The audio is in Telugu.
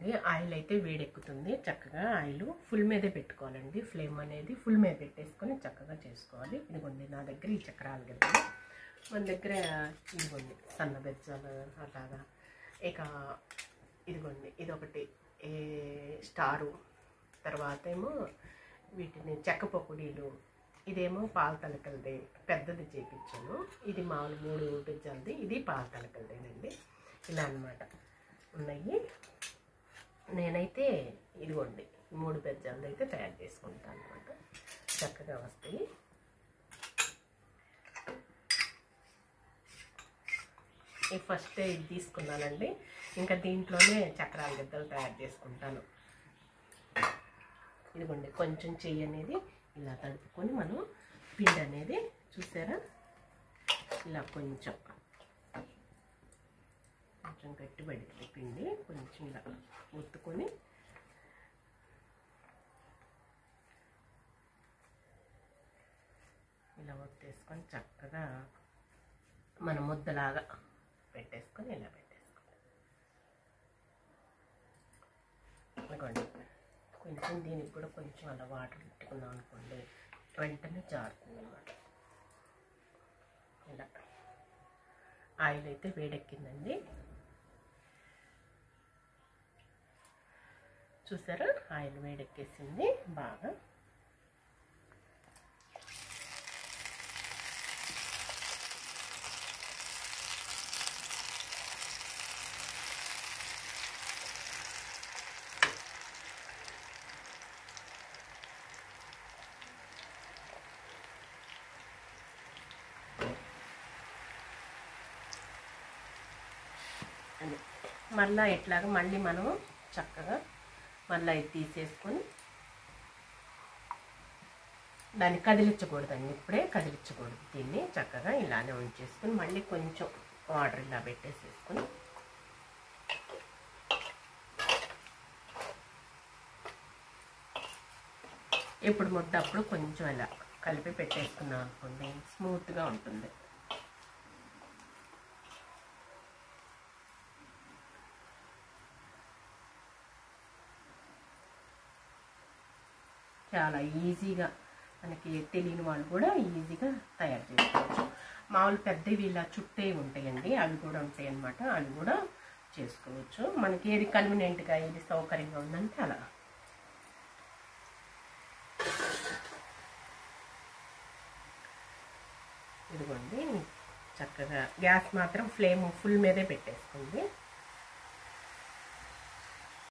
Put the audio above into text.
ఇదిగోండి ఆయిల్ అయితే వేడెక్కుతుంది. చక్కగా ఆయిల్ ఫుల్ మీదే పెట్టుకోవాలండి. ఫ్లేమ్ అనేది ఫుల్ మీద పెట్టేసుకొని చక్కగా చేసుకోవాలి. ఇదిగోండి నా దగ్గర ఈ చక్రాలు గడ్డలు, మన దగ్గర ఇదిగోండి సన్న బెజ్జాలు అలాగా. ఇక ఇదిగోండి ఇదొకటి స్టారు, తర్వాత ఏమో వీటిని చెక్క పకోడీలు, ఇదేమో పాల తలకలది పెద్దది చేయించాను. ఇది మామూలు 3 బెజ్జాలది, ఇది పాల తలకలదేనండి. ఇలా అన్నమాట ఉన్నాయి. నేనైతే ఇదిగోండి 3 బెజ్జాలది అయితే తయారు చేసుకుంటాను అన్నమాట. చక్కగా వస్తాయి. ఈ ఫస్ట్ ఇది తీసుకున్నానండి. ఇంకా దీంట్లోనే చక్రాల గిద్దలు తయారు చేసుకుంటాను. ఇదిగోండి కొంచెం చెయ్యి అనేది ఇలా తడుపుకొని మనం పిండి అనేది చూసారా ఇలా కొంచెం గట్టిపడింది పిండి. కొంచెం ఇలా ఒత్తుకొని ఇలా ఒత్తేసుకొని చక్కగా మన ముద్దలాగా పెట్టేసుకొని ఇలా పెట్టేసుకోండి. ఇదిగోండి కొంచెం దీనికి కూడా కొంచెం అలా వాటర్ పెట్టుకున్నాం అనుకోండి వెంటనే జారుతుంది అన్నమాట. ఇలా ఆయిల్ అయితే వేడెక్కిందండి. చూసారా ఆయిల్ వేడెక్కేసింది బాగా. మళ్ళీ ఇట్లాగా మళ్ళీ మనం చక్కగా మళ్ళీ ఇది తీసేసుకొని దాన్ని కదిలించకూడదండి. ఇప్పుడే కదిలించకూడదు. దీన్ని చక్కగా ఇలానే ఉంచేసుకొని మళ్ళీ కొంచెం వాటర్ ఇలా పెట్టేసేసుకొని ఇప్పుడు ముద్ద అప్పుడు కొంచెం ఇలా కలిపి పెట్టేసుకున్నాం అనుకోండి స్మూత్గా ఉంటుంది. చాలా ఈజీగా మనకి తెలియని వాళ్ళు కూడా ఈజీగా తయారు చేసుకోవచ్చు. మామూలు పెద్దవి ఇలా చుట్టే ఉంటాయండి, అవి కూడా ఉంటాయి అన్నమాట. అవి కూడా చేసుకోవచ్చు. మనకి ఏది కన్వీనియంట్గా ఏది సౌకర్యంగా ఉందంటే అలా. ఇదిగోండి చక్కగా గ్యాస్ మాత్రం ఫ్లేమ్ ఫుల్ మీదే పెట్టేసుకోండి.